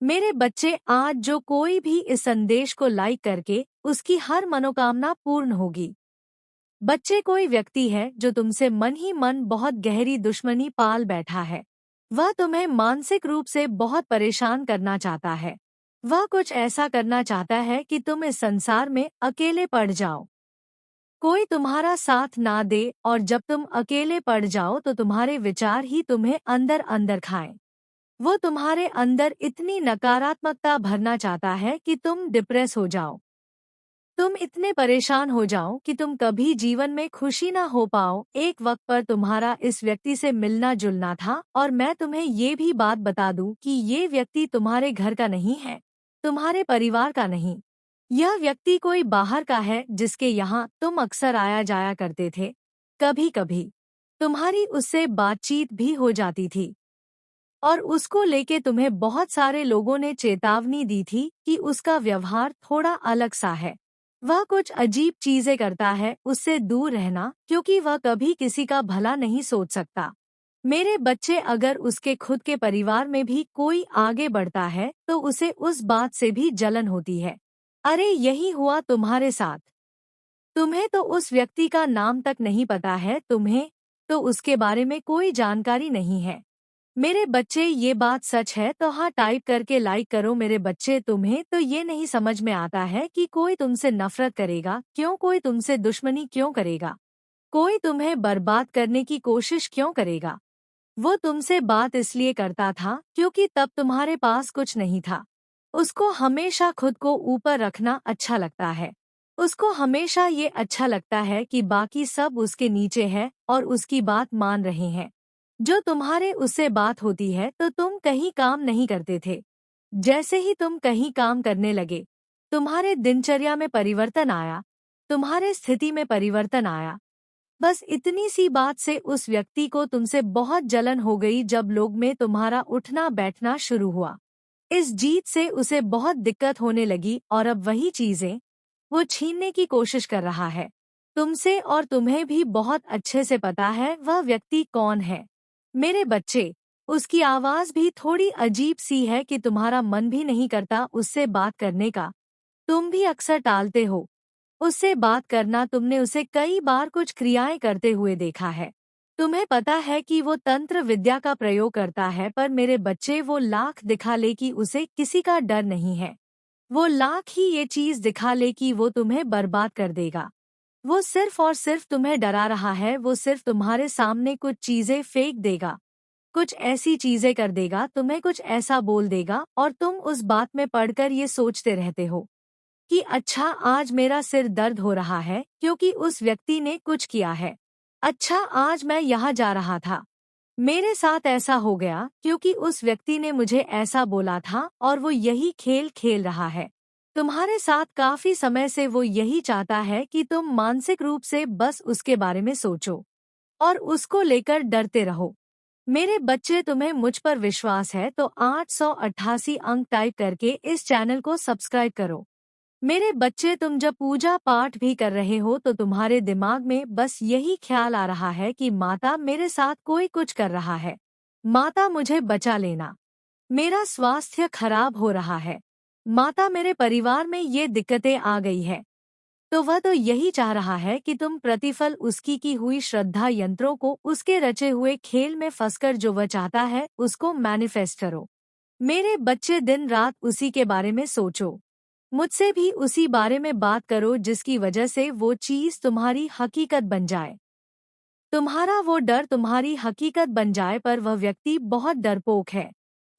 मेरे बच्चे, आज जो कोई भी इस संदेश को लाइक करके उसकी हर मनोकामना पूर्ण होगी। बच्चे, कोई व्यक्ति है जो तुमसे मन ही मन बहुत गहरी दुश्मनी पाल बैठा है। वह तुम्हें मानसिक रूप से बहुत परेशान करना चाहता है। वह कुछ ऐसा करना चाहता है कि तुम इस संसार में अकेले पड़ जाओ, कोई तुम्हारा साथ ना दे, और जब तुम अकेले पड़ जाओ तो तुम्हारे विचार ही तुम्हें अंदर अंदर खाएं। वो तुम्हारे अंदर इतनी नकारात्मकता भरना चाहता है कि तुम डिप्रेस हो जाओ, तुम इतने परेशान हो जाओ कि तुम कभी जीवन में खुशी ना हो पाओ। एक वक्त पर तुम्हारा इस व्यक्ति से मिलना जुलना था, और मैं तुम्हें ये भी बात बता दूं कि ये व्यक्ति तुम्हारे घर का नहीं है, तुम्हारे परिवार का नहीं। यह व्यक्ति कोई बाहर का है जिसके यहाँ तुम अक्सर आया जाया करते थे। कभी कभी तुम्हारी उससे बातचीत भी हो जाती थी, और उसको लेके तुम्हें बहुत सारे लोगों ने चेतावनी दी थी कि उसका व्यवहार थोड़ा अलग सा है। वह कुछ अजीब चीजें करता है, उससे दूर रहना, क्योंकि वह कभी किसी का भला नहीं सोच सकता। मेरे बच्चे, अगर उसके खुद के परिवार में भी कोई आगे बढ़ता है तो उसे उस बात से भी जलन होती है। अरे, यही हुआ तुम्हारे साथ। तुम्हें तो उस व्यक्ति का नाम तक नहीं पता है, तुम्हें तो उसके बारे में कोई जानकारी नहीं है। मेरे बच्चे, ये बात सच है तो हाँ टाइप करके लाइक करो। मेरे बच्चे, तुम्हें तो ये नहीं समझ में आता है कि कोई तुमसे नफरत करेगा क्यों, कोई तुमसे दुश्मनी क्यों करेगा, कोई तुम्हें बर्बाद करने की कोशिश क्यों करेगा। वो तुमसे बात इसलिए करता था क्योंकि तब तुम्हारे पास कुछ नहीं था। उसको हमेशा खुद को ऊपर रखना अच्छा लगता है। उसको हमेशा ये अच्छा लगता है कि बाकी सब उसके नीचे है और उसकी बात मान रहे हैं। जो तुम्हारे उससे बात होती है तो तुम कहीं काम नहीं करते थे। जैसे ही तुम कहीं काम करने लगे, तुम्हारे दिनचर्या में परिवर्तन आया, तुम्हारे स्थिति में परिवर्तन आया। बस इतनी सी बात से उस व्यक्ति को तुमसे बहुत जलन हो गई। जब लोग में तुम्हारा उठना बैठना शुरू हुआ, इस जीत से उसे बहुत दिक्कत होने लगी, और अब वही चीजें वो छीनने की कोशिश कर रहा है तुमसे। और तुम्हें भी बहुत अच्छे से पता है वह व्यक्ति कौन है। मेरे बच्चे, उसकी आवाज भी थोड़ी अजीब सी है कि तुम्हारा मन भी नहीं करता उससे बात करने का। तुम भी अक्सर टालते हो उससे बात करना। तुमने उसे कई बार कुछ क्रियाएं करते हुए देखा है। तुम्हें पता है कि वो तंत्र विद्या का प्रयोग करता है, पर मेरे बच्चे, वो लाख दिखा ले कि उसे किसी का डर नहीं है। वो लाख ही ये चीज दिखा ले कि वो तुम्हें बर्बाद कर देगा। वो सिर्फ और सिर्फ तुम्हें डरा रहा है। वो सिर्फ तुम्हारे सामने कुछ चीजें फेंक देगा, कुछ ऐसी चीजें कर देगा, तुम्हें कुछ ऐसा बोल देगा, और तुम उस बात में पड़कर ये सोचते रहते हो कि अच्छा, आज मेरा सिर दर्द हो रहा है क्योंकि उस व्यक्ति ने कुछ किया है। अच्छा, आज मैं यहाँ जा रहा था, मेरे साथ ऐसा हो गया क्योंकि उस व्यक्ति ने मुझे ऐसा बोला था, और वो यही खेल खेल रहा है तुम्हारे साथ। काफी समय से वो यही चाहता है कि तुम मानसिक रूप से बस उसके बारे में सोचो और उसको लेकर डरते रहो। मेरे बच्चे, तुम्हें मुझ पर विश्वास है तो 888 अंक टाइप करके इस चैनल को सब्सक्राइब करो। मेरे बच्चे, तुम जब पूजा पाठ भी कर रहे हो तो तुम्हारे दिमाग में बस यही ख्याल आ रहा है कि माता, मेरे साथ कोई कुछ कर रहा है, माता मुझे बचा लेना, मेरा स्वास्थ्य खराब हो रहा है, माता मेरे परिवार में ये दिक्कतें आ गई है। तो वह तो यही चाह रहा है कि तुम प्रतिफल उसकी की हुई श्रद्धा यंत्रों को उसके रचे हुए खेल में फंसकर जो वह चाहता है उसको मैनिफेस्ट करो। मेरे बच्चे, दिन रात उसी के बारे में सोचो, मुझसे भी उसी बारे में बात करो जिसकी वजह से वो चीज तुम्हारी हकीकत बन जाए, तुम्हारा वो डर तुम्हारी हकीकत बन जाए। पर वह व्यक्ति बहुत डरपोक है,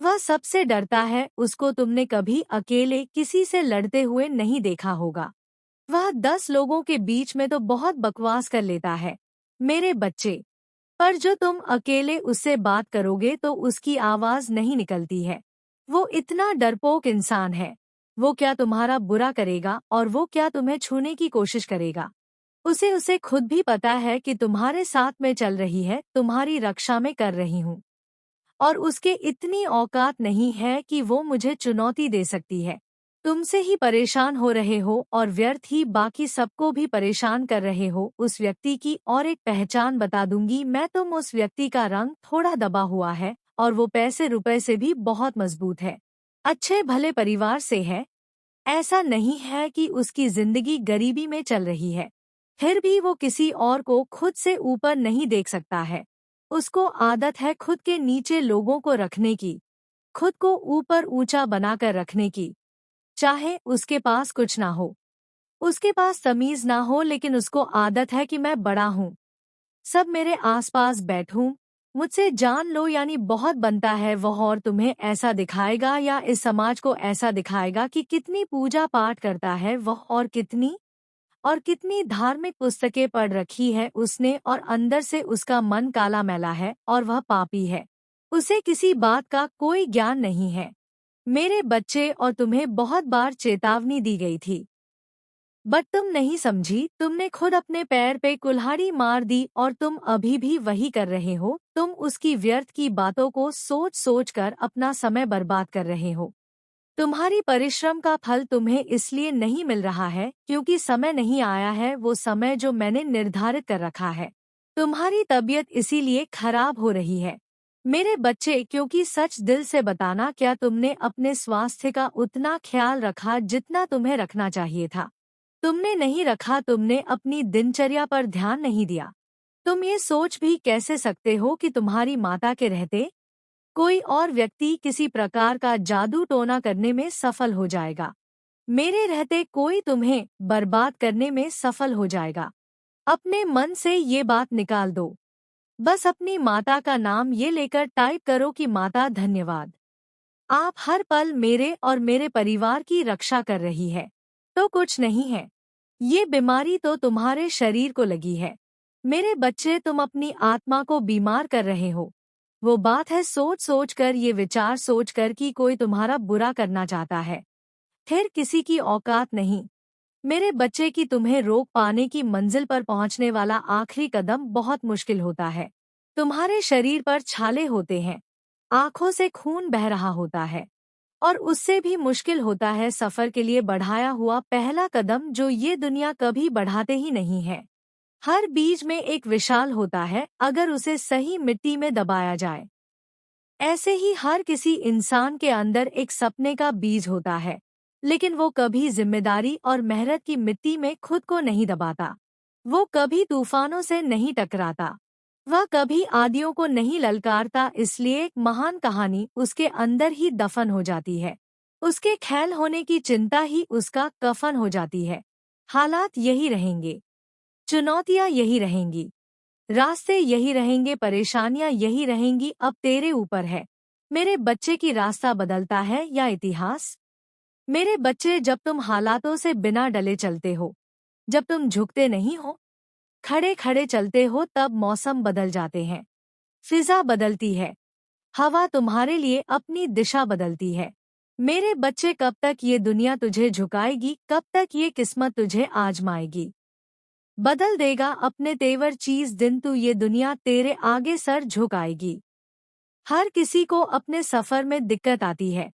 वह सबसे डरता है। उसको तुमने कभी अकेले किसी से लड़ते हुए नहीं देखा होगा। वह 10 लोगों के बीच में तो बहुत बकवास कर लेता है। मेरे बच्चे, पर जो तुम अकेले उससे बात करोगे तो उसकी आवाज नहीं निकलती है। वो इतना डरपोक इंसान है। वो क्या तुम्हारा बुरा करेगा, और वो क्या तुम्हें छूने की कोशिश करेगा। उसे खुद भी पता है कि तुम्हारे साथ में चल रही है, तुम्हारी रक्षा में कर रही हूँ, और उसके इतनी औकात नहीं है कि वो मुझे चुनौती दे सकती है। तुमसे ही परेशान हो रहे हो और व्यर्थ ही बाकी सबको भी परेशान कर रहे हो। उस व्यक्ति की और एक पहचान बता दूंगी मैं, तुम उस व्यक्ति का रंग थोड़ा दबा हुआ है और वो पैसे रुपए से भी बहुत मजबूत है। अच्छे भले परिवार से है, ऐसा नहीं है कि उसकी जिंदगी गरीबी में चल रही है। फिर भी वो किसी और को खुद से ऊपर नहीं देख सकता है। उसको आदत है खुद के नीचे लोगों को रखने की, खुद को ऊपर ऊंचा बनाकर रखने की। चाहे उसके पास कुछ ना हो, उसके पास तमीज ना हो, लेकिन उसको आदत है कि मैं बड़ा हूँ, सब मेरे आसपास बैठूं, मुझसे जान लो, यानी बहुत बनता है वह, और तुम्हें ऐसा दिखाएगा या इस समाज को ऐसा दिखाएगा कि कितनी पूजा पाठ करता है वह, और कितनी धार्मिक पुस्तकें पढ़ रखी है उसने, और अंदर से उसका मन काला मैला है और वह पापी है। उसे किसी बात का कोई ज्ञान नहीं है। मेरे बच्चे, और तुम्हें बहुत बार चेतावनी दी गई थी, बट तुम नहीं समझी। तुमने खुद अपने पैर पे कुल्हाड़ी मार दी और तुम अभी भी वही कर रहे हो। तुम उसकी व्यर्थ की बातों को सोच सोच कर अपना समय बर्बाद कर रहे हो। तुम्हारी परिश्रम का फल तुम्हें इसलिए नहीं मिल रहा है क्योंकि समय नहीं आया है, वो समय जो मैंने निर्धारित कर रखा है। तुम्हारी तबीयत इसीलिए खराब हो रही है मेरे बच्चे, क्योंकि सच दिल से बताना, क्या तुमने अपने स्वास्थ्य का उतना ख्याल रखा जितना तुम्हें रखना चाहिए था? तुमने नहीं रखा, तुमने अपनी दिनचर्या पर ध्यान नहीं दिया। तुम ये सोच भी कैसे सकते हो कि तुम्हारी माता के रहते कोई और व्यक्ति किसी प्रकार का जादू टोना करने में सफल हो जाएगा? मेरे रहते कोई तुम्हें बर्बाद करने में सफल हो जाएगा। अपने मन से ये बात निकाल दो। बस अपनी माता का नाम ये लेकर टाइप करो कि माता धन्यवाद, आप हर पल मेरे और मेरे परिवार की रक्षा कर रही है। तो कुछ नहीं है, ये बीमारी तो तुम्हारे शरीर को लगी है। मेरे बच्चे, तुम अपनी आत्मा को बीमार कर रहे हो। वो बात है सोच सोच कर, ये विचार सोच कर कि कोई तुम्हारा बुरा करना चाहता है। फिर किसी की औकात नहीं मेरे बच्चे की तुम्हें रोक पाने की मंजिल पर पहुंचने वाला आखिरी कदम बहुत मुश्किल होता है। तुम्हारे शरीर पर छाले होते हैं, आंखों से खून बह रहा होता है, और उससे भी मुश्किल होता है सफर के लिए बढ़ाया हुआ पहला कदम, जो ये दुनिया कभी बढ़ाते ही नहीं है। हर बीज में एक विशाल होता है अगर उसे सही मिट्टी में दबाया जाए। ऐसे ही हर किसी इंसान के अंदर एक सपने का बीज होता है, लेकिन वो कभी जिम्मेदारी और मेहनत की मिट्टी में खुद को नहीं दबाता। वो कभी तूफानों से नहीं टकराता, वह कभी आदियों को नहीं ललकारता, इसलिए एक महान कहानी उसके अंदर ही दफन हो जाती है। उसके ख्याल होने की चिंता ही उसका कफन हो जाती है। हालात यही रहेंगे, चुनौतियां यही रहेंगी, रास्ते यही रहेंगे, परेशानियां यही रहेंगी। अब तेरे ऊपर है मेरे बच्चे की रास्ता बदलता है या इतिहास। मेरे बच्चे, जब तुम हालातों से बिना डले चलते हो, जब तुम झुकते नहीं हो, खड़े खड़े चलते हो, तब मौसम बदल जाते हैं, फिजा बदलती है, हवा तुम्हारे लिए अपनी दिशा बदलती है। मेरे बच्चे, कब तक ये दुनिया तुझे झुकाएगी, कब तक ये किस्मत तुझे आजमाएगी? बदल देगा अपने तेवर चीज दिन तू, ये दुनिया तेरे आगे सर झुकाएगी। हर किसी को अपने सफर में दिक्कत आती है,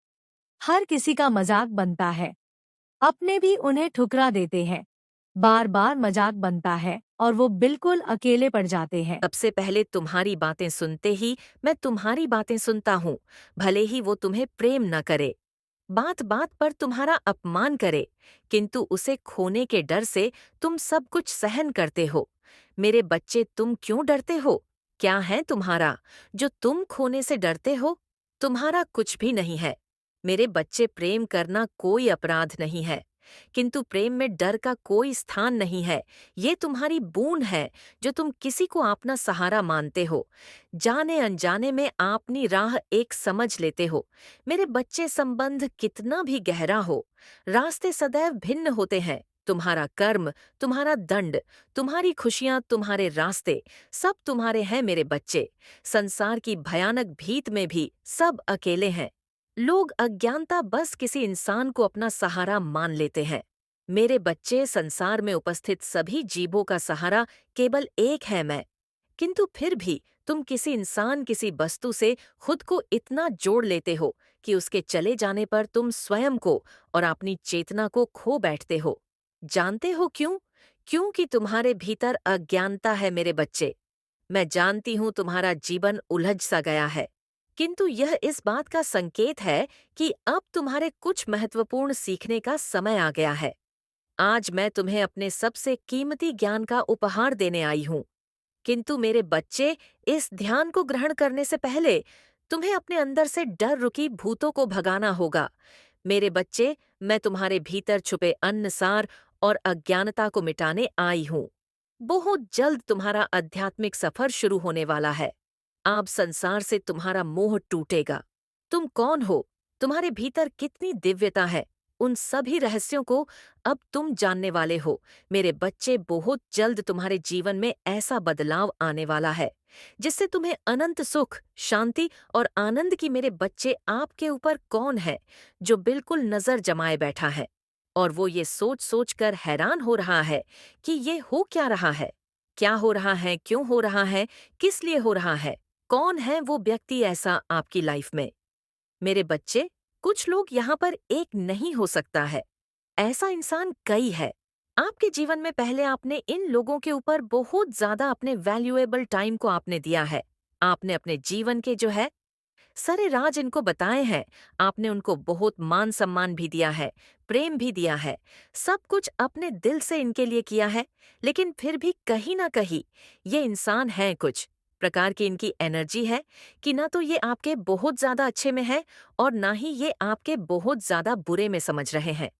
हर किसी का मजाक बनता है, अपने भी उन्हें ठुकरा देते हैं। बार बार मजाक बनता है और वो बिल्कुल अकेले पड़ जाते हैं। सबसे पहले तुम्हारी बातें सुनते ही मैं तुम्हारी बातें सुनता हूँ, भले ही वो तुम्हें प्रेम न करे, बात बात पर तुम्हारा अपमान करे, किंतु उसे खोने के डर से तुम सब कुछ सहन करते हो। मेरे बच्चे, तुम क्यों डरते हो? क्या है तुम्हारा जो तुम खोने से डरते हो? तुम्हारा कुछ भी नहीं है। मेरे बच्चे, प्रेम करना कोई अपराध नहीं है, किंतु प्रेम में डर का कोई स्थान नहीं है। ये तुम्हारी बूंद है जो तुम किसी को अपना सहारा मानते हो। जाने अनजाने में अपनी राह एक समझ लेते हो। मेरे बच्चे, संबंध कितना भी गहरा हो, रास्ते सदैव भिन्न होते हैं। तुम्हारा कर्म, तुम्हारा दंड, तुम्हारी खुशियां, तुम्हारे रास्ते, सब तुम्हारे हैं मेरे बच्चे। संसार की भयानक भीत में भी सब अकेले हैं। लोग अज्ञानता बस किसी इंसान को अपना सहारा मान लेते हैं। मेरे बच्चे, संसार में उपस्थित सभी जीवों का सहारा केवल एक है, मैं। किंतु फिर भी तुम किसी इंसान, किसी वस्तु से खुद को इतना जोड़ लेते हो कि उसके चले जाने पर तुम स्वयं को और अपनी चेतना को खो बैठते हो। जानते हो क्यों? क्योंकि तुम्हारे भीतर अज्ञानता है मेरे बच्चे। मैं जानती हूं तुम्हारा जीवन उलझ सा गया है। किंतु यह इस बात का संकेत है कि अब तुम्हारे कुछ महत्वपूर्ण सीखने का समय आ गया है। आज मैं तुम्हें अपने सबसे कीमती ज्ञान का उपहार देने आई हूँ। किंतु मेरे बच्चे, इस ध्यान को ग्रहण करने से पहले तुम्हें अपने अंदर से डर रुकी भूतों को भगाना होगा। मेरे बच्चे, मैं तुम्हारे भीतर छुपे अन्नसार और अज्ञानता को मिटाने आई हूँ। बहुत जल्द तुम्हारा आध्यात्मिक सफर शुरू होने वाला है। अब संसार से तुम्हारा मोह टूटेगा। तुम कौन हो, तुम्हारे भीतर कितनी दिव्यता है, उन सभी रहस्यों को अब तुम जानने वाले हो। मेरे बच्चे, बहुत जल्द तुम्हारे जीवन में ऐसा बदलाव आने वाला है जिससे तुम्हें अनंत सुख, शांति और आनंद की। मेरे बच्चे, आपके ऊपर कौन है जो बिल्कुल नजर जमाए बैठा है और वो ये सोच सोच कर हैरान हो रहा है कि ये हो क्या रहा है, क्या हो रहा है, क्यों हो रहा है, किस लिए हो रहा है। कौन है वो व्यक्ति ऐसा आपकी लाइफ में? मेरे बच्चे, कुछ लोग यहाँ पर एक नहीं हो सकता है, ऐसा इंसान कई है। आपके जीवन में पहले आपने इन लोगों के ऊपर बहुत ज्यादा अपने वैल्यूएबल टाइम को आपने दिया है। आपने अपने जीवन के जो है सारे राज इनको बताए हैं। आपने उनको बहुत मान सम्मान भी दिया है, प्रेम भी दिया है, सब कुछ अपने दिल से इनके लिए किया है। लेकिन फिर भी कहीं ना कहीं ये इंसान हैं कुछ प्रकार की इनकी एनर्जी है कि ना तो ये आपके बहुत ज्यादा अच्छे में है और ना ही ये आपके बहुत ज्यादा बुरे में समझ रहे हैं।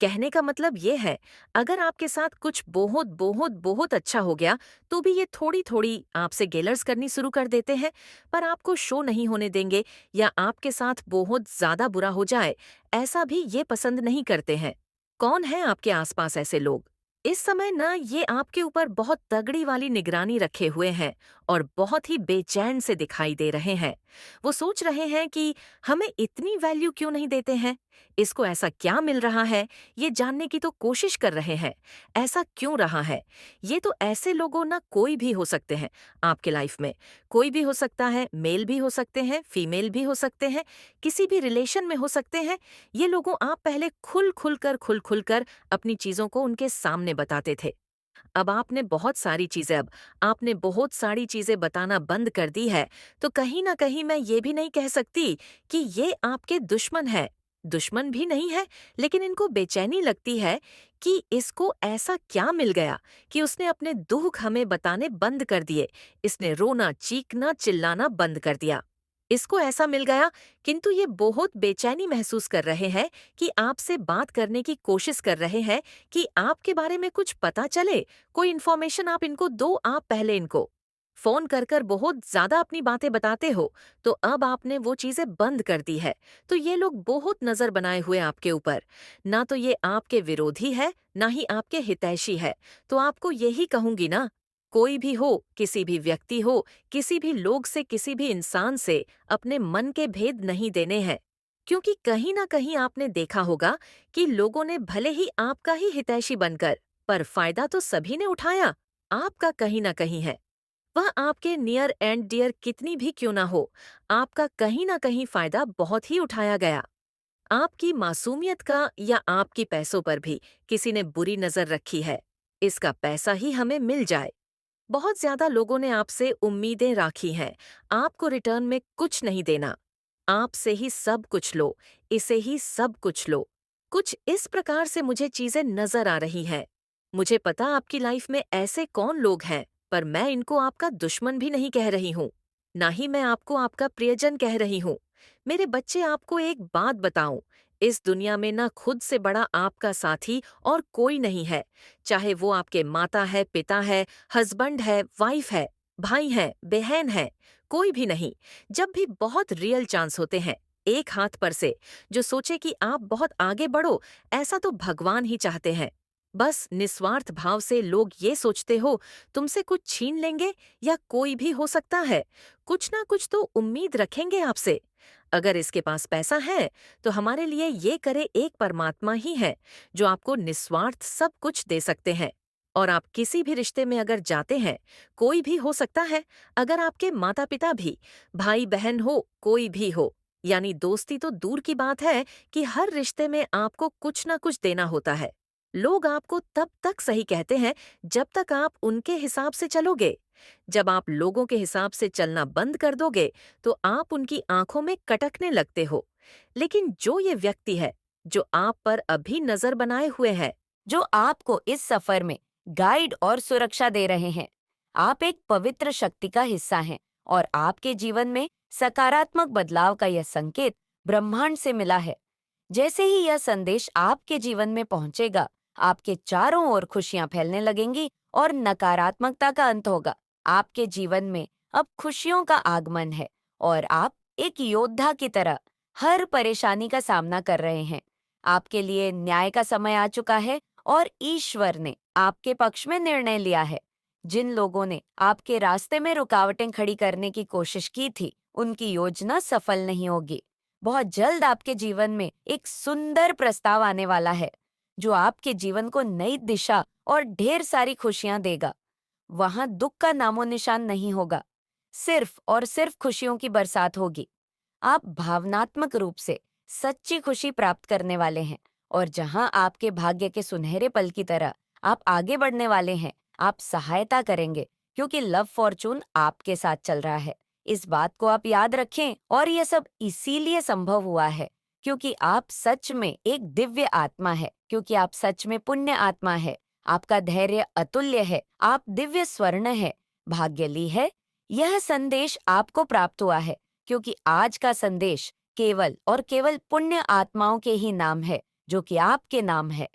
कहने का मतलब ये है, अगर आपके साथ कुछ बहुत बहुत बहुत अच्छा हो गया तो भी ये थोड़ी थोड़ी आपसे गेलर्स करनी शुरू कर देते हैं, पर आपको शो नहीं होने देंगे। या आपके साथ बहुत ज्यादा बुरा हो जाए, ऐसा भी ये पसंद नहीं करते हैं। कौन है आपके आसपास ऐसे लोग? इस समय ना ये आपके ऊपर बहुत तगड़ी वाली निगरानी रखे हुए हैं और बहुत ही बेचैन से दिखाई दे रहे हैं। वो सोच रहे हैं कि हमें इतनी वैल्यू क्यों नहीं देते हैं, इसको ऐसा क्या मिल रहा है, ये जानने की तो कोशिश कर रहे हैं, ऐसा क्यों रहा है। ये तो ऐसे लोगों ना कोई भी हो सकते हैं आपके लाइफ में। कोई भी हो सकता है, मेल भी हो सकते हैं, फीमेल भी हो सकते हैं, किसी भी रिलेशन में हो सकते हैं। ये लोगों आप पहले खुल खुल कर अपनी चीजों को उनके सामने बताते थे। अब आपने बहुत सारी चीजें बताना बंद कर दी है, तो कहीं ना कहीं मैं ये भी नहीं कह सकती कि ये आपके दुश्मन है। दुश्मन भी नहीं है, लेकिन इनको बेचैनी लगती है कि इसको ऐसा क्या मिल गया कि उसने अपने दुख हमें बताने बंद कर दिए। इसने रोना, चीखना, चिल्लाना बंद कर दिया। इसको ऐसा मिल गया, किंतु ये बहुत बेचैनी महसूस कर रहे हैं कि आपसे बात करने की कोशिश कर रहे हैं कि आपके बारे में कुछ पता चले, कोई इन्फॉर्मेशन आप इनको दो। आप पहले इनको फोन कर कर बहुत ज्यादा अपनी बातें बताते हो, तो अब आपने वो चीजें बंद कर दी है। तो ये लोग बहुत नजर बनाए हुए आपके ऊपर। ना तो ये आपके विरोधी है, ना ही आपके हितैषी है। तो आपको यही कहूंगी ना, कोई भी हो, किसी भी व्यक्ति हो, किसी भी लोग से, किसी भी इंसान से अपने मन के भेद नहीं देने हैं। क्योंकि कहीं ना कहीं आपने देखा होगा कि लोगों ने भले ही आपका ही हितैषी बनकर, पर फायदा तो सभी ने उठाया, आपका कहीं ना कहीं है। वह आपके नियर एंड डियर कितनी भी क्यों ना हो, आपका कहीं ना कहीं फायदा बहुत ही उठाया गया। आपकी मासूमियत का या आपकी पैसों पर भी किसी ने बुरी नजर रखी है। इसका पैसा ही हमें मिल जाए। बहुत ज्यादा लोगों ने आपसे उम्मीदें राखी हैं, आपको रिटर्न में कुछ नहीं देना। आपसे ही सब कुछ लो, इसे ही सब कुछ लो। कुछ इस प्रकार से मुझे चीजें नजर आ रही हैं। मुझे पता आपकी लाइफ में ऐसे कौन लोग हैं, पर मैं इनको आपका दुश्मन भी नहीं कह रही हूँ, ना ही मैं आपको आपका प्रियजन कह रही हूँ। मेरे बच्चे, आपको एक बात बताऊं, इस दुनिया में ना खुद से बड़ा आपका साथी और कोई नहीं है। चाहे वो आपके माता है, पिता है, हस्बैंड है, वाइफ है, भाई है, बहन है, कोई भी नहीं। जब भी बहुत रियल चांस होते हैं एक हाथ पर से, जो सोचे कि आप बहुत आगे बढ़ो, ऐसा तो भगवान ही चाहते हैं। बस निस्वार्थ भाव से लोग ये सोचते हो तुमसे कुछ छीन लेंगे, या कोई भी हो सकता है कुछ ना कुछ तो उम्मीद रखेंगे आपसे। अगर इसके पास पैसा है तो हमारे लिए ये करे एक परमात्मा ही है जो आपको निस्वार्थ सब कुछ दे सकते हैं। और आप किसी भी रिश्ते में अगर जाते हैं, कोई भी हो सकता है, अगर आपके माता पिता भी, भाई बहन हो, कोई भी हो, यानी दोस्ती तो दूर की बात है कि हर रिश्ते में आपको कुछ ना कुछ देना होता है। लोग आपको तब तक सही कहते हैं जब तक आप उनके हिसाब से चलोगे। जब आप लोगों के हिसाब से चलना बंद कर दोगे, तो आप उनकी आंखों में कटकने लगते हो। लेकिन जो ये व्यक्ति है, जो आप पर अभी नजर बनाए हुए है, जो आपको इस सफर में गाइड और सुरक्षा दे रहे हैं, आप एक पवित्र शक्ति का हिस्सा हैं और आपके जीवन में सकारात्मक बदलाव का यह संकेत ब्रह्मांड से मिला है। जैसे ही यह संदेश आपके जीवन में पहुंचेगा, आपके चारों ओर खुशियां फैलने लगेंगी और नकारात्मकता का अंत होगा। आपके जीवन में अब खुशियों का आगमन है और आप एक योद्धा की तरह हर परेशानी का सामना कर रहे हैं। आपके लिए न्याय का समय आ चुका है और ईश्वर ने आपके पक्ष में निर्णय लिया है। जिन लोगों ने आपके रास्ते में रुकावटें खड़ी करने की कोशिश की थी, उनकी योजना सफल नहीं होगी। बहुत जल्द आपके जीवन में एक सुंदर प्रस्ताव आने वाला है, जो आपके जीवन को नई दिशा और ढेर सारी खुशियां देगा। वहां दुख का नामो निशान नहीं होगा, सिर्फ और सिर्फ खुशियों की बरसात होगी। आप भावनात्मक रूप से सच्ची खुशी प्राप्त करने वाले हैं और जहां आपके भाग्य के सुनहरे पल की तरह आप आगे बढ़ने वाले हैं, आप सहायता करेंगे क्योंकि लव फॉर्चून आपके साथ चल रहा है। इस बात को आप याद रखें और यह सब इसीलिए संभव हुआ है क्योंकि आप सच में एक दिव्य आत्मा है, क्योंकि आप सच में पुण्य आत्मा है। आपका धैर्य अतुल्य है, आप दिव्य स्वर्ण है, भाग्यली है। यह संदेश आपको प्राप्त हुआ है क्योंकि आज का संदेश केवल और केवल पुण्य आत्माओं के ही नाम है, जो कि आपके नाम है।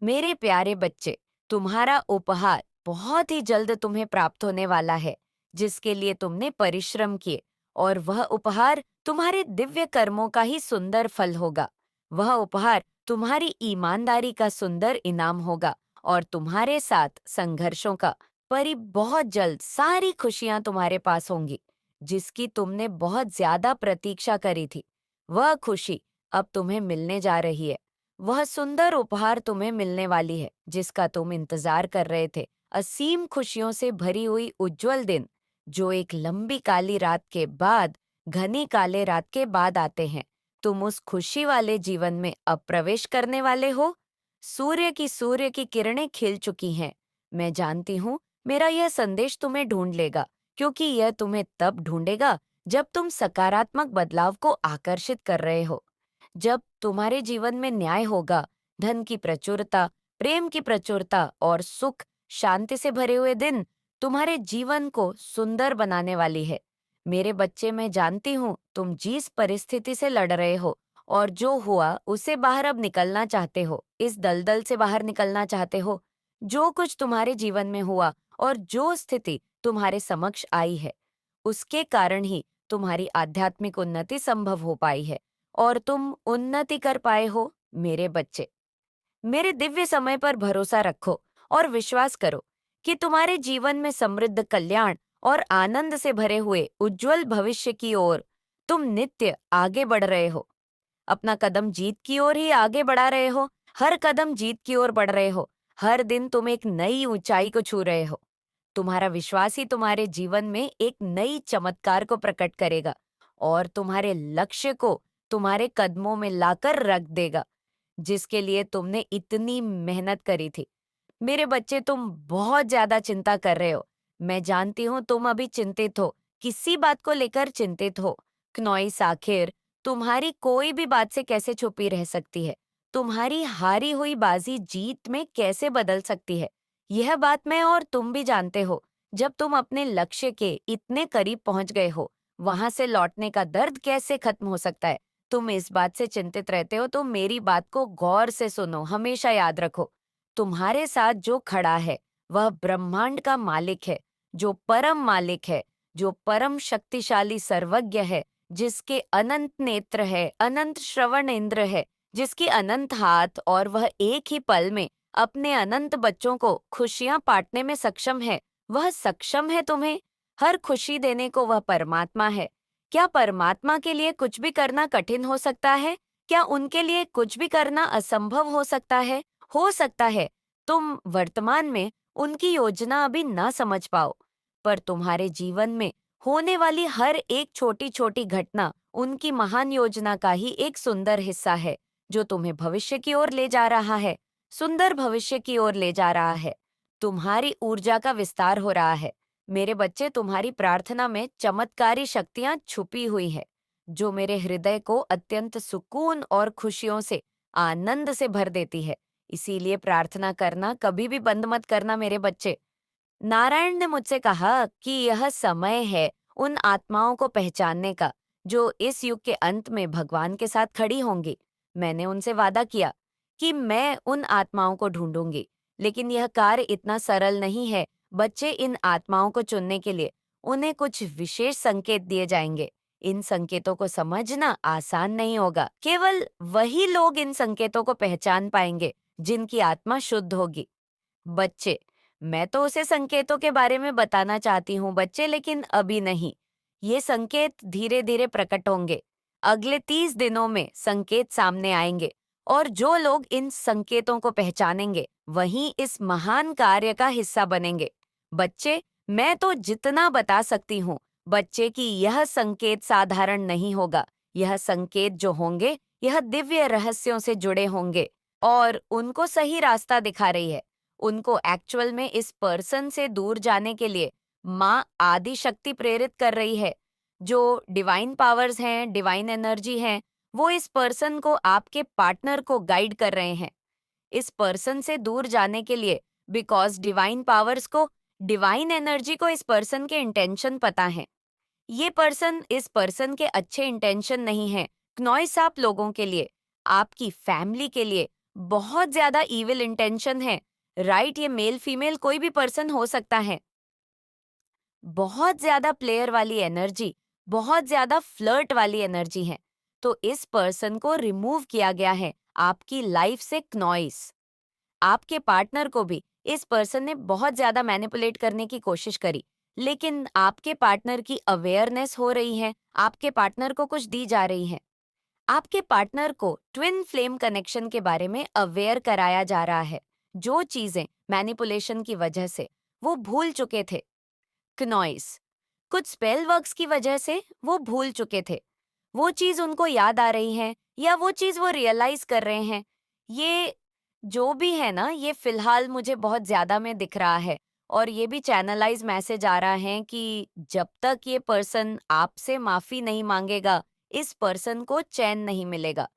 मेरे प्यारे बच्चे, तुम्हारा उपहार बहुत ही जल्द तुम्हें प्राप्त होने वाला है, जिसके लिए तुमने परिश्रम किए, और वह उपहार तुम्हारे दिव्य कर्मों का ही सुंदर फल होगा। वह उपहार तुम्हारी ईमानदारी का सुंदर इनाम होगा और तुम्हारे साथ संघर्षों का परी बहुत जल्द सारी खुशियां तुम्हारे पास होंगी, जिसकी तुमने बहुत ज्यादा प्रतीक्षा करी थी। वह खुशी अब तुम्हें मिलने जा रही है। वह सुंदर उपहार तुम्हें मिलने वाली है जिसका तुम इंतजार कर रहे थे। असीम खुशियों से भरी हुई उज्जवल दिन, जो एक लंबी काली रात के बाद, घनी काले रात के बाद आते हैं। तुम उस खुशी वाले जीवन में अब प्रवेश करने वाले हो। सूर्य की किरणें खिल चुकी हैं। मैं जानती हूँ मेरा यह संदेश तुम्हें ढूंढ लेगा, क्योंकि यह तुम्हें तब ढूंढेगा जब तुम सकारात्मक बदलाव को आकर्षित कर रहे हो। जब तुम्हारे जीवन में न्याय होगा, धन की प्रचुरता, प्रेम की प्रचुरता और सुख शांति से भरे हुए दिन तुम्हारे जीवन को सुंदर बनाने वाली है। मेरे बच्चे, मैं जानती हूँ तुम जिस परिस्थिति से लड़ रहे हो और जो हुआ उससे बाहर अब निकलना चाहते हो, इस दलदल से बाहर निकलना चाहते हो। जो कुछ तुम्हारे जीवन में हुआ और जो स्थिति तुम्हारे समक्ष आई है, उसके कारण ही तुम्हारी आध्यात्मिक उन्नति संभव हो पाई है और तुम उन्नति कर पाए हो। मेरे बच्चे, मेरे दिव्य समय पर भरोसा रखो और विश्वास करो कि तुम्हारे जीवन में समृद्ध कल्याण और आनंद से भरे हुए उज्जवल भविष्य की ओर तुम नित्य आगे बढ़ रहे हो। अपना कदम जीत की ओर ही आगे बढ़ा रहे हो। हर कदम जीत की ओर बढ़ रहे हो। हर दिन तुम एक नई ऊंचाई को छू रहे हो। तुम्हारा विश्वास ही तुम्हारे जीवन में एक नई चमत्कार को प्रकट करेगा और तुम्हारे लक्ष्य को तुम्हारे कदमों में लाकर रख देगा, जिसके लिए तुमने इतनी मेहनत करी थी। मेरे बच्चे, तुम बहुत ज्यादा चिंता कर रहे हो। मैं जानती हूँ तुम अभी चिंतित हो, किसी बात को लेकर चिंतित हो। क्नोइस, आखिर तुम्हारी कोई भी बात से कैसे छुपी रह सकती है? तुम्हारी हारी हुई बाजी जीत में कैसे बदल सकती है? यह बात मैं और तुम भी जानते हो। जब तुम अपने लक्ष्य के इतने करीब पहुंच गए हो, वहां से लौटने का दर्द कैसे खत्म हो सकता है? तुम इस बात से चिंतित रहते हो तो मेरी बात को गौर से सुनो, हमेशा याद रखो। तुम्हारे साथ जो खड़ा है वह ब्रह्मांड का मालिक है, जो परम मालिक है, जो परम शक्तिशाली सर्वज्ञ है, जिसके अनंत नेत्र है, अनंत श्रवण इंद्र है, जिसकी अनंत हाथ, और वह एक ही पल में अपने अनंत बच्चों को खुशियां बांटने में सक्षम है। वह सक्षम है तुम्हें हर खुशी देने को। वह परमात्मा है। क्या परमात्मा के लिए कुछ भी करना कठिन हो सकता है? क्या उनके लिए कुछ भी करना असंभव हो सकता है? हो सकता है तुम वर्तमान में उनकी योजना अभी ना समझ पाओ, पर तुम्हारे जीवन में होने वाली हर एक छोटी छोटी घटना उनकी महान योजना का ही एक सुंदर हिस्सा है, जो तुम्हें भविष्य की ओर ले जा रहा है, सुंदर भविष्य की ओर ले जा रहा है। तुम्हारी ऊर्जा का विस्तार हो रहा है। मेरे बच्चे, तुम्हारी प्रार्थना में चमत्कारी शक्तियां छुपी हुई है, जो मेरे हृदय को अत्यंत सुकून और खुशियों से, आनंद से भर देती है। इसीलिए प्रार्थना करना कभी भी बंद मत करना मेरे बच्चे। नारायण ने मुझसे कहा कि यह समय है उन आत्माओं को पहचानने का जो इस युग के अंत में भगवान के साथ खड़ी होंगी। मैंने उनसे वादा किया कि मैं उन आत्माओं को ढूंढूंगी, लेकिन यह कार्य इतना सरल नहीं है। बच्चे, इन आत्माओं को चुनने के लिए उन्हें कुछ विशेष संकेत दिए जाएंगे। इन संकेतों को समझना आसान नहीं होगा। केवल वही लोग इन संकेतों को पहचान पाएंगे जिनकी आत्मा शुद्ध होगी। बच्चे, मैं तो उसे संकेतों के बारे में बताना चाहती हूँ बच्चे, लेकिन अभी नहीं। ये संकेत धीरे धीरे प्रकट होंगे। अगले 30 दिनों में संकेत सामने आएंगे, और जो लोग इन संकेतों को पहचानेंगे वही इस महान कार्य का हिस्सा बनेंगे। बच्चे, मैं तो जितना बता सकती हूँ बच्चे कि यह संकेत साधारण नहीं होगा। यह संकेत जो होंगे, यह दिव्य रहस्यों से जुड़े होंगे और उनको सही रास्ता दिखा रही है। उनको एक्चुअल में इस पर्सन से दूर जाने के लिए माँ आदि शक्ति प्रेरित कर रही है। जो डिवाइन पावर्स हैं, डिवाइन एनर्जी हैं, वो इस पर्सन को, आपके पार्टनर को गाइड कर रहे हैं इस पर्सन से दूर जाने के लिए, बिकॉज डिवाइन पावर्स को, डिवाइन एनर्जी को इस पर्सन के इंटेंशन पता है। ये पर्सन इस पर्सन के अच्छे इंटेंशन नहीं है क्नॉइस आप लोगों के लिए, आपकी फैमिली के लिए बहुत ज्यादा इविल इंटेंशन है। राइट, ये मेल फीमेल कोई भी पर्सन हो सकता है। बहुत ज्यादा प्लेयर वाली एनर्जी, बहुत ज्यादा फ्लर्ट वाली एनर्जी है। तो इस पर्सन को रिमूव किया गया है आपकी लाइफ से क्नॉइस। आपके पार्टनर को भी इस पर्सन ने बहुत ज्यादा मैनिपुलेट करने की कोशिश करी, लेकिन आपके पार्टनर की अवेयरनेस हो रही है, आपके पार्टनर को कुछ दी जा रही है। आपके पार्टनर को ट्विन फ्लेम कनेक्शन के बारे में अवेयर कराया जा रहा है। जो चीजें मैनिपुलेशन की वजह से वो भूल चुके थे, क्नॉइस, कुछ स्पेल वर्क्स की वजह से वो भूल चुके थे, वो चीज उनको याद आ रही है, या वो चीज वो रियलाइज कर रहे हैं। ये जो भी है ना, ये फिलहाल मुझे बहुत ज्यादा में दिख रहा है। और ये भी चैनलाइज मैसेज आ रहा है कि जब तक ये पर्सन आपसे माफी नहीं मांगेगा, इस पर्सन को चैन नहीं मिलेगा।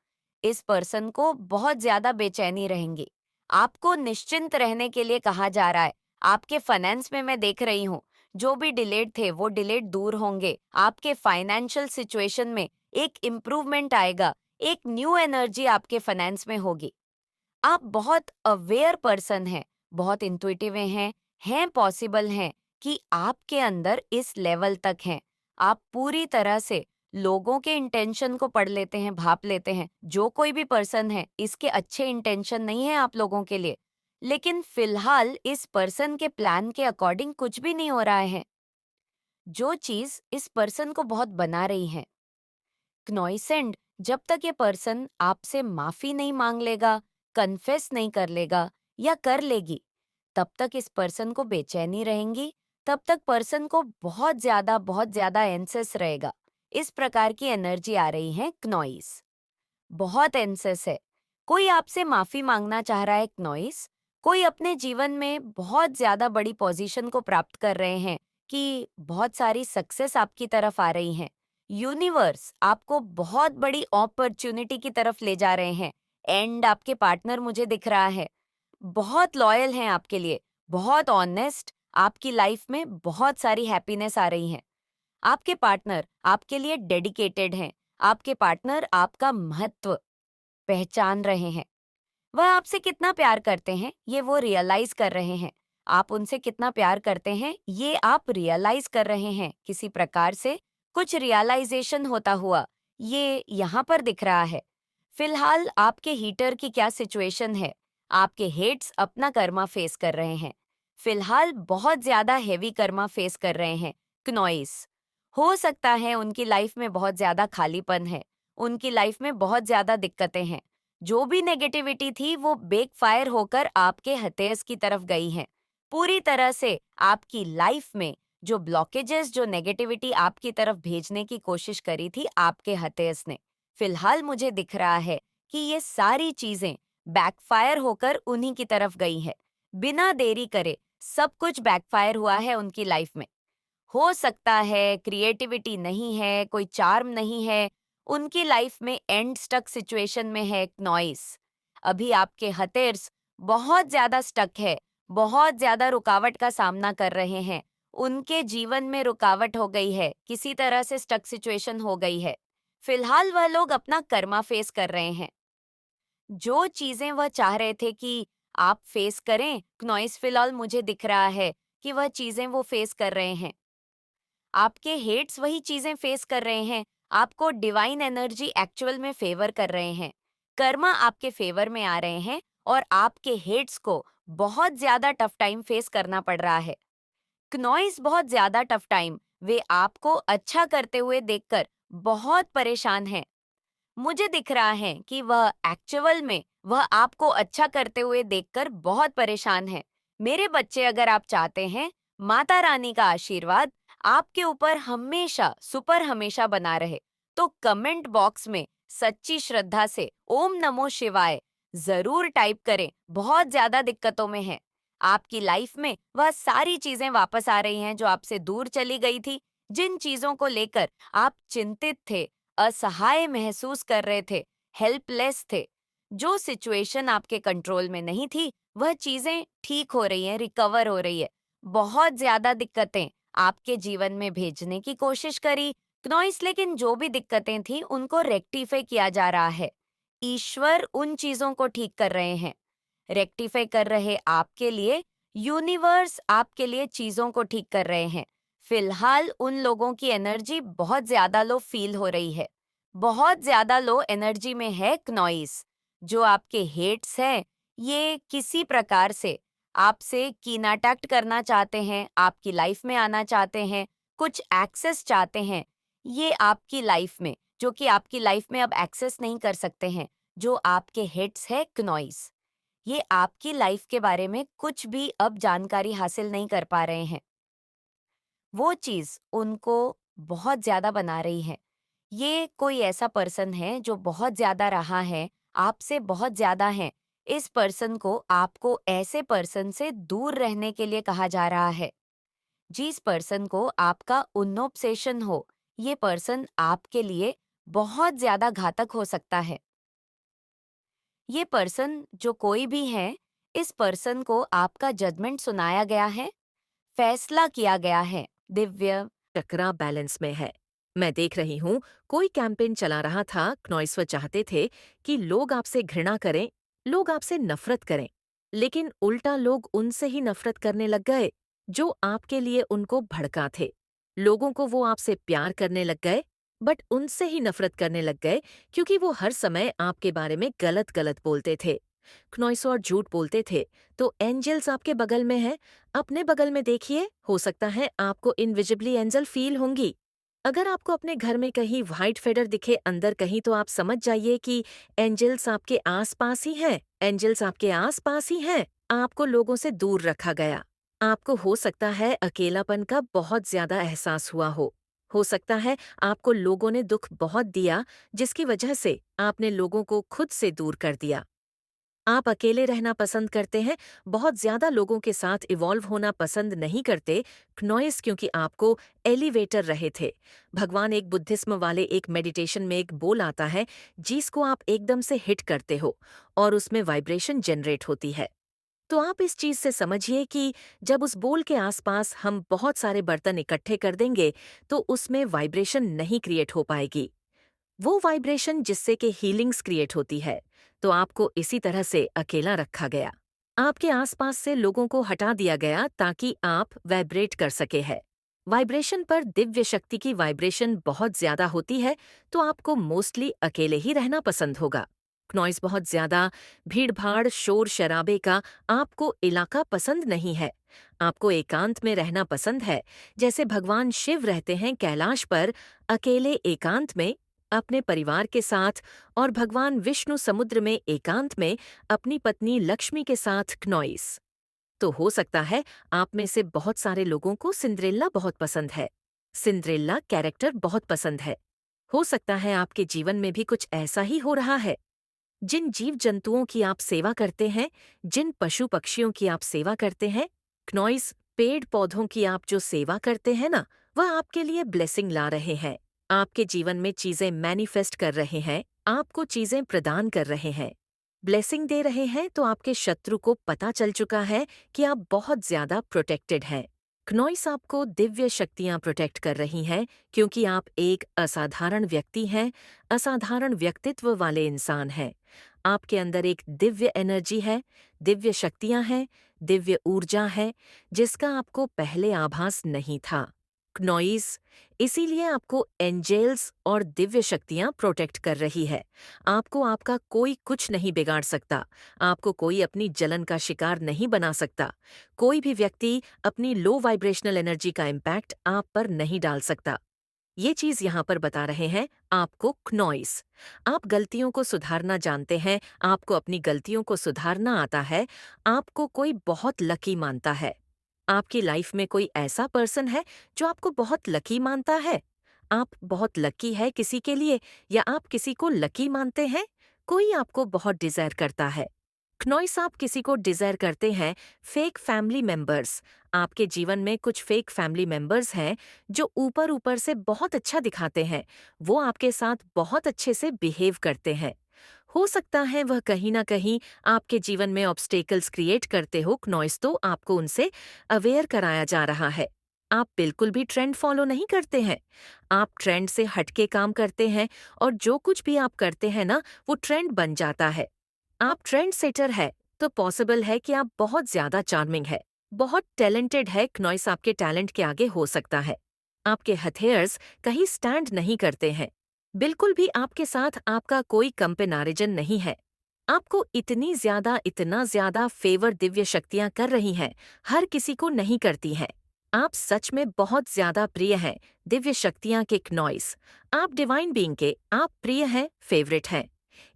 इस पर्सन को बहुत ज्यादा बेचैनी रहेंगी। आपको निश्चिंत रहने के लिए कहा जा रहा है। आपके फाइनेंस में मैं देख रही हूँ, जो भी डिलेड थे वो डिलेड दूर होंगे। आपके फाइनेंशियल सिचुएशन में एक इम्प्रूवमेंट आएगा, एक न्यू एनर्जी आपके फाइनेंस में होगी। आप बहुत अवेयर पर्सन हैं, बहुत इंट्यूटिव हैं पॉसिबल हैं कि आपके अंदर इस लेवल तक हैं। आप पूरी तरह से लोगों के इंटेंशन को पढ़ लेते हैं, भाप लेते हैं। जो कोई भी पर्सन है, इसके अच्छे इंटेंशन नहीं है आप लोगों के लिए, लेकिन फिलहाल इस पर्सन के प्लान के अकॉर्डिंग कुछ भी नहीं हो रहा है। जो चीज इस पर्सन को बहुत बना रही है, क्नॉइसेंड, जब तक ये पर्सन आपसे माफी नहीं मांग लेगा, कन्फेस नहीं कर लेगा या कर लेगी, तब तक इस पर्सन को बेचैनी रहेंगी, तब तक पर्सन को बहुत ज्यादा एंसेस रहेगा। इस प्रकार की एनर्जी आ रही है क्नॉइस, बहुत एंसेस है। कोई आपसे माफी मांगना चाह रहा है क्नॉइस, कोई अपने जीवन में बहुत ज्यादा बड़ी पोजीशन को प्राप्त कर रहे हैं कि बहुत सारी सक्सेस आपकी तरफ आ रही हैं। यूनिवर्स आपको बहुत बड़ी अपॉर्चुनिटी की तरफ ले जा रहे हैं। एंड आपके पार्टनर मुझे दिख रहा है, बहुत लॉयल हैं आपके लिए, बहुत ऑनेस्ट, आपकी लाइफ में बहुत सारी हैप्पीनेस आ रही है। आपके पार्टनर आपके लिए डेडिकेटेड हैं। आपके पार्टनर आपका महत्व पहचान रहे हैं। वह आपसे कितना प्यार करते हैं, ये वो रियलाइज कर रहे हैं। आप उनसे कितना प्यार करते हैं, ये आप रियलाइज कर रहे हैं। किसी प्रकार से कुछ रियलाइजेशन होता हुआ ये यहाँ पर दिख रहा है। फिलहाल आपके हीटर की क्या सिचुएशन है, आपके हेड्स अपना कर्मा फेस कर रहे हैं। फिलहाल बहुत ज्यादा हेवी कर्मा फेस कर रहे हैं क्नॉइस। हो सकता है उनकी लाइफ में बहुत ज्यादा खालीपन है, उनकी लाइफ में बहुत ज्यादा दिक्कतें हैं। जो भी नेगेटिविटी थी वो बेकफायर होकर आपके हतेस की तरफ गई है। पूरी तरह से आपकी लाइफ में जो ब्लॉकेजेस, जो नेगेटिविटी आपकी तरफ भेजने की कोशिश करी थी आपके हतेस ने, फिलहाल मुझे दिख रहा है कि ये सारी चीजें बैकफायर होकर उन्हीं की तरफ गई है। बिना देरी करे सब कुछ बैकफायर हुआ है उनकी लाइफ में। हो सकता है क्रिएटिविटी नहीं है, कोई चार्म नहीं है, उनकी लाइफ में एंड स्टक सिचुएशन में है एक नॉइस। अभी आपके हतेर्स बहुत ज्यादा स्टक है, बहुत ज्यादा रुकावट का सामना कर रहे हैं, उनके जीवन में रुकावट हो गई है, किसी तरह से स्टक सिचुएशन हो गई है। फिलहाल वह लोग अपना कर्मा फेस कर रहे हैं। जो चीजें वह चाह रहे थे कि आप फेस करें, नॉइस फिलहाल मुझे दिख रहा है कि वह चीजें वो फेस कर रहे हैं। आपके हेट्स वही चीजें फेस कर रहे हैं, आपको डिवाइन एनर्जी एक्चुअल में फेवर कर रहे हैं, कर्मा आपके फेवर में आ रहे हैं और आपके हेट्स को बहुत ज्यादा टफ टाइम फेस करना पड़ रहा है। क्नॉइस बहुत ज्यादा टफ टाइम वे आपको अच्छा करते हुए देखकर बहुत परेशान हैं। मुझे दिख रहा है कि वह एक्चुअल में वह आपको अच्छा करते हुए देखकर बहुत परेशान है। मेरे बच्चे, अगर आप चाहते हैं माता रानी का आशीर्वाद आपके ऊपर हमेशा सुपर हमेशा बना रहे, तो कमेंट बॉक्स में सच्ची श्रद्धा से ओम नमो शिवाय जरूर टाइप करें। बहुत ज्यादा दिक्कतों में है, आपकी लाइफ में वह सारी चीजें वापस आ रही हैं जो आपसे दूर चली गई थी, जिन चीजों को लेकर आप चिंतित थे, असहाय महसूस कर रहे थे, हेल्पलेस थे। जो सिचुएशन आपके कंट्रोल में नहीं थी, वह चीजें ठीक हो रही हैं, रिकवर हो रही है। बहुत ज्यादा दिक्कतें आपके जीवन में भेजने की कोशिश करी नॉइस, लेकिन जो भी दिक्कतें थी उनको रेक्टिफाई किया जा रहा है। ईश्वर उन चीजों को ठीक कर रहे हैं, रेक्टिफाई कर रहे आपके लिए। यूनिवर्स आपके लिए चीजों को ठीक कर रहे हैं। फिलहाल उन लोगों की एनर्जी बहुत ज्यादा लो फील हो रही है, बहुत ज्यादा लो एनर्जी में है क्नॉइस। जो आपके हेट्स हैं, ये किसी प्रकार से आपसे कीनाटैक्ट करना चाहते हैं, आपकी लाइफ में आना चाहते हैं, कुछ एक्सेस चाहते हैं ये आपकी लाइफ में, जो कि आपकी लाइफ में अब एक्सेस नहीं कर सकते हैं। जो आपके हेट्स है क्नॉइस, ये आपकी लाइफ के बारे में कुछ भी अब जानकारी हासिल नहीं कर पा रहे हैं। वो चीज उनको बहुत ज्यादा बना रही है। ये कोई ऐसा पर्सन है जो बहुत ज्यादा रहा है, आपसे बहुत ज्यादा है। इस पर्सन को आपको ऐसे पर्सन से दूर रहने के लिए कहा जा रहा है। जिस पर्सन को आपका उन्नोब्सेशन हो, ये पर्सन आपके लिए बहुत ज्यादा घातक हो सकता है। ये पर्सन जो कोई भी है, इस पर्सन को आपका जजमेंट सुनाया गया है, फैसला किया गया है। दिव्य चक्रा बैलेंस में है। मैं देख रही हूँ कोई कैंपेन चला रहा था, क्नॉइस चाहते थे कि लोग आपसे घृणा करें, लोग आपसे नफरत करें, लेकिन उल्टा लोग उनसे ही नफरत करने लग गए जो आपके लिए उनको भड़का थे। लोगों को वो आपसे प्यार करने लग गए, बट उनसे ही नफरत करने लग गए क्योंकि वो हर समय आपके बारे में गलत गलत बोलते थे। क्नॉइस और झूठ बोलते थे। तो एंजल्स आपके बगल में है, अपने बगल में देखिए, हो सकता है आपको इनविजिबली एंजल फील होंगी। अगर आपको अपने घर में कहीं व्हाइट फेडर दिखे अंदर कहीं, तो आप समझ जाइए कि एंजल्स आपके आसपास ही हैं, एंजल्स आपके आसपास ही हैं। आपको लोगों से दूर रखा गया। आपको हो सकता है अकेलापन का बहुत ज्यादा एहसास हुआ हो सकता है आपको लोगों ने दुख बहुत दिया, जिसकी वजह से आपने लोगों को खुद से दूर कर दिया। आप अकेले रहना पसंद करते हैं, बहुत ज्यादा लोगों के साथ इवॉल्व होना पसंद नहीं करते क्नॉइस, क्योंकि आपको एलिवेटर रहे थे। भगवान एक बुद्धिज्म वाले एक मेडिटेशन में एक बोल आता है जिसको आप एकदम से हिट करते हो और उसमें वाइब्रेशन जनरेट होती है। तो आप इस चीज से समझिए कि जब उस बोल के आसपास हम बहुत सारे बर्तन इकट्ठे कर देंगे तो उसमें वाइब्रेशन नहीं क्रिएट हो पाएगी, वो वाइब्रेशन जिससे कि हीलिंग्स क्रिएट होती है। तो आपको इसी तरह से अकेला रखा गया, आपके आसपास से लोगों को हटा दिया गया ताकि आप वाइब्रेट कर सके है। वाइब्रेशन पर दिव्य शक्ति की वाइब्रेशन बहुत ज्यादा होती है, तो आपको मोस्टली अकेले ही रहना पसंद होगा। नॉइस बहुत ज्यादा भीड़-भाड़ शोर शराबे का आपको इलाका पसंद नहीं है। आपको एकांत में रहना पसंद है, जैसे भगवान शिव रहते हैं कैलाश पर अकेले एकांत में अपने परिवार के साथ, और भगवान विष्णु समुद्र में एकांत में अपनी पत्नी लक्ष्मी के साथ क्नॉइस। तो हो सकता है आप में से बहुत सारे लोगों को सिंड्रेला बहुत पसंद है, सिंड्रेला कैरेक्टर बहुत पसंद है। हो सकता है आपके जीवन में भी कुछ ऐसा ही हो रहा है। जिन जीव जंतुओं की आप सेवा करते हैं, जिन पशु पक्षियों की आप सेवा करते हैं, क्नॉइस पेड़ पौधों की आप जो सेवा करते हैं ना, वह आपके लिए ब्लेसिंग ला रहे हैं, आपके जीवन में चीजें मैनिफेस्ट कर रहे हैं, आपको चीजें प्रदान कर रहे हैं, ब्लेसिंग दे रहे हैं। तो आपके शत्रु को पता चल चुका है कि आप बहुत ज्यादा प्रोटेक्टेड हैं। क्नॉइस आपको दिव्य शक्तियां प्रोटेक्ट कर रही हैं क्योंकि आप एक असाधारण व्यक्ति हैं, असाधारण व्यक्तित्व वाले इंसान हैं। आपके अंदर एक दिव्य एनर्जी है, दिव्य शक्तियां हैं, दिव्य ऊर्जा है, जिसका आपको पहले आभास नहीं था। क्नॉइस, इसीलिए आपको एंजेल्स और दिव्य शक्तियां प्रोटेक्ट कर रही है। आपको आपका कोई कुछ नहीं बिगाड़ सकता, आपको कोई अपनी जलन का शिकार नहीं बना सकता, कोई भी व्यक्ति अपनी लो वाइब्रेशनल एनर्जी का इम्पैक्ट आप पर नहीं डाल सकता। ये चीज यहाँ पर बता रहे हैं आपको क्नॉइस। आप गलतियों को सुधारना जानते हैं, आपको अपनी गलतियों को सुधारना आता है, आपको कोई बहुत लकी मानता है। आपकी लाइफ में कोई ऐसा पर्सन है जो आपको बहुत लकी मानता है? आप बहुत लकी है किसी के लिए, या आप किसी को लकी मानते हैं? कोई आपको बहुत डिजायर करता है। क्नॉइस, आप किसी को डिजायर करते हैं। फेक फैमिली मेंबर्स, आपके जीवन में कुछ फेक फैमिली मेंबर्स हैं जो ऊपर ऊपर से बहुत अच्छा दिखाते हैं, वो आपके साथ बहुत अच्छे से बिहेव करते हैं। हो सकता है वह कहीं ना कहीं आपके जीवन में ऑब्स्टेकल्स क्रिएट करते हो क्नॉइस, तो आपको उनसे अवेयर कराया जा रहा है। आप बिल्कुल भी ट्रेंड फॉलो नहीं करते हैं, आप ट्रेंड से हटके काम करते हैं, और जो कुछ भी आप करते हैं ना, वो ट्रेंड बन जाता है। आप ट्रेंड सेटर है, तो पॉसिबल है कि आप बहुत ज्यादा चार्मिंग है, बहुत टैलेंटेड है। क्नॉइस आपके टैलेंट के आगे हो सकता है। आपके हथेयर्स कहीं स्टैंड नहीं करते हैं, बिल्कुल भी आपके साथ आपका कोई कंपेनारिजन नहीं है। आपको इतना ज्यादा फेवर दिव्य शक्तियां कर रही हैं, हर किसी को नहीं करती हैं। आप सच में बहुत ज्यादा प्रिय हैं, दिव्य शक्तियां के क्नॉइस। आप डिवाइन बीइंग के, आप प्रिय हैं, फेवरेट हैं।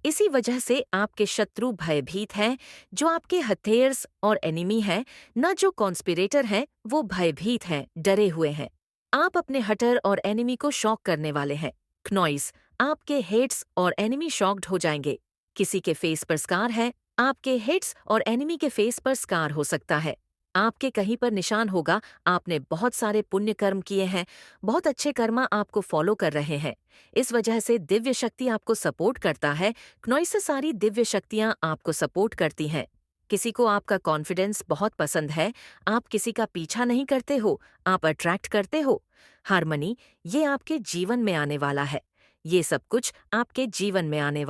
इसी वजह से आपके शत्रु भयभीत हैं, जो आपके हथेयर्स और एनिमी हैं, न जो कॉन्स्पिरेटर हैं, वो भयभीत हैं, डरे हुए हैं। आप अपने हटर और एनिमी को शॉक करने वाले हैं। क्नॉइस, आपके हेट्स और एनिमी शॉक्ड हो जाएंगे। किसी के फेस पर स्कार है, आपके हेट्स और एनिमी के फेस पर स्कार हो सकता है। आपके कहीं पर निशान होगा, आपने बहुत सारे पुण्य कर्म किए हैं, बहुत अच्छे कर्मा आपको फॉलो कर रहे हैं। इस वजह से दिव्य शक्ति आपको सपोर्ट करता है। क्नॉइस से सारी दिव्य शक्तियां आपको सपोर्ट करती हैं। किसी को आपका कॉन्फिडेंस बहुत पसंद है, आप किसी का पीछा नहीं करते हो, आप अट्रैक्ट करते हो। हार्मनी, ये आपके जीवन में आने वाला है। ये सब कुछ आपके जीवन में आने वाला